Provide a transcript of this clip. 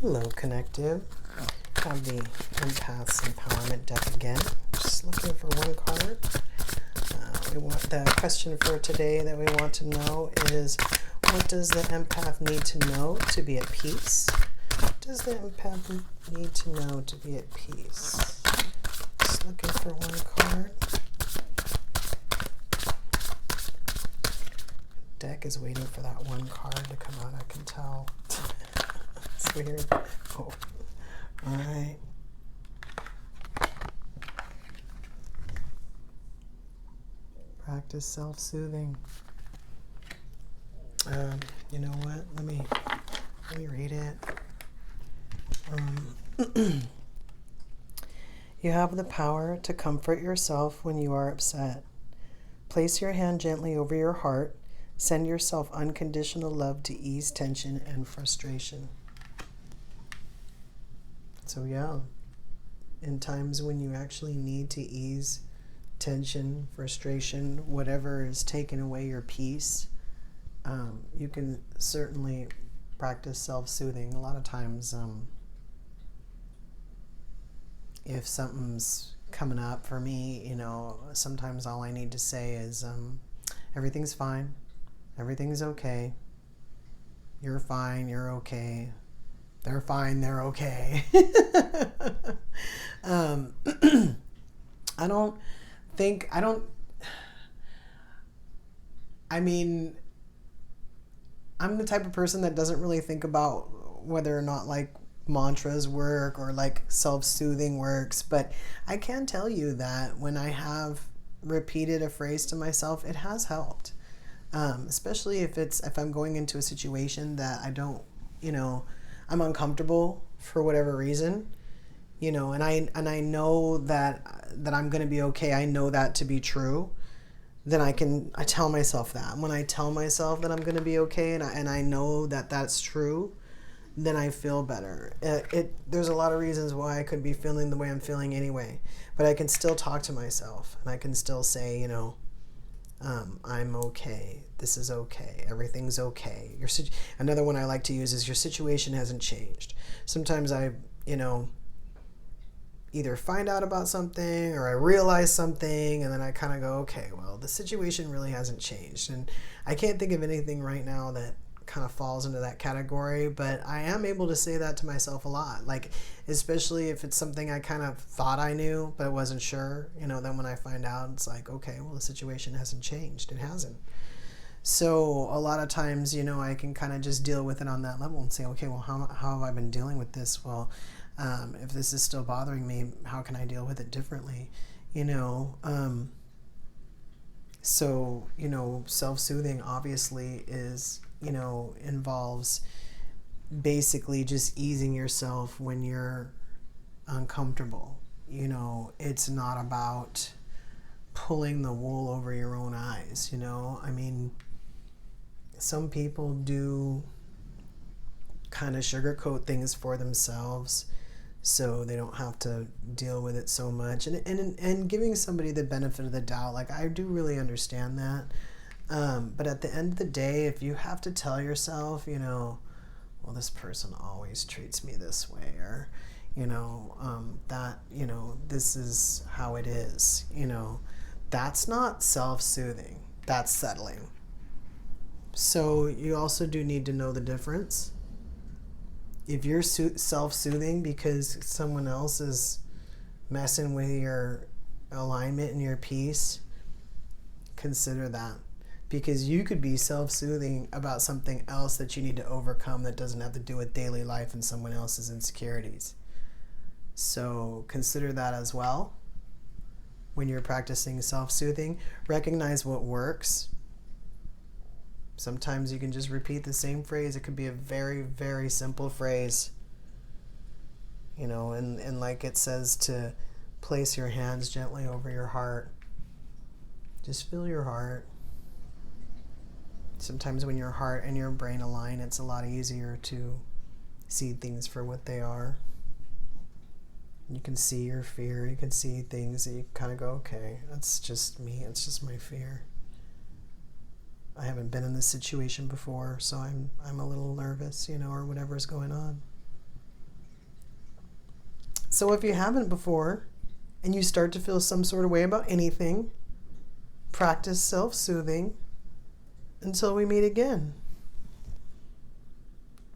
Hello, Connective. Have the Empath's Empowerment deck again. Just looking for one card. The question for today that we want to know is, what does the empath need to know to be at peace? What does the empath need to know to be at peace? Just looking for one card. Deck is waiting for that one card to come out, I can tell. It's weird. Oh. Alright. Practice self-soothing. You know what? Let me read it. You have the power to comfort yourself when you are upset. Place your hand gently over your heart. Send yourself unconditional love to ease tension and frustration. So yeah, in times when you actually need to ease tension, frustration, whatever is taking away your peace, you can certainly practice self-soothing. A lot of times, if something's coming up for me, sometimes all I need to say is, everything's fine, everything's okay, you're fine, you're okay, they're fine, they're okay. I'm the type of person that doesn't really think about whether or not like mantras work or like self-soothing works, but I can tell you that when I have repeated a phrase to myself, it has helped. Especially if I'm going into a situation that I don't, I'm uncomfortable for whatever reason, and I know that I'm going to be okay. I know that to be true. Then I tell myself that. When I tell myself that I'm going to be okay and I know that that's true, then I feel better. There's a lot of reasons why I could be feeling the way I'm feeling anyway, but I can still talk to myself and I can still say, I'm okay. This is okay. Everything's okay. Another one I like to use is your situation hasn't changed. Sometimes I, either find out about something or I realize something and then I kind of go, okay, well, the situation really hasn't changed. And I can't think of anything right now that kind of falls into that category, but I am able to say that to myself a lot. Like, especially if it's something I kind of thought I knew, but I wasn't sure, then when I find out, it's like, okay, well, the situation hasn't changed. It hasn't. So a lot of times, I can kind of just deal with it on that level and say, okay, well, how have I been dealing with this? Well, if this is still bothering me, how can I deal with it differently? So, self-soothing obviously is, involves basically just easing yourself when you're uncomfortable. It's not about pulling the wool over your own eyes, some people do kind of sugarcoat things for themselves so they don't have to deal with it so much, and giving somebody the benefit of the doubt, like, I do really understand that, but at the end of the day, if you have to tell yourself, well, this person always treats me this way, or that this is how it is, that's not self-soothing, that's settling. So you also do need to know the difference. If you're self-soothing because someone else is messing with your alignment and your peace, consider that. Because you could be self-soothing about something else that you need to overcome that doesn't have to do with daily life and someone else's insecurities. So consider that as well. When you're practicing self-soothing, recognize what works. Sometimes you can just repeat the same phrase. It could be a very, very simple phrase. And like it says, to place your hands gently over your heart. Just feel your heart. Sometimes when your heart and your brain align, it's a lot easier to see things for what they are. You can see your fear. You can see things that you kind of go, okay, that's just me. It's just my fear. I haven't been in this situation before, so I'm a little nervous, or whatever's going on. So if you haven't before and you start to feel some sort of way about anything, practice self-soothing until we meet again.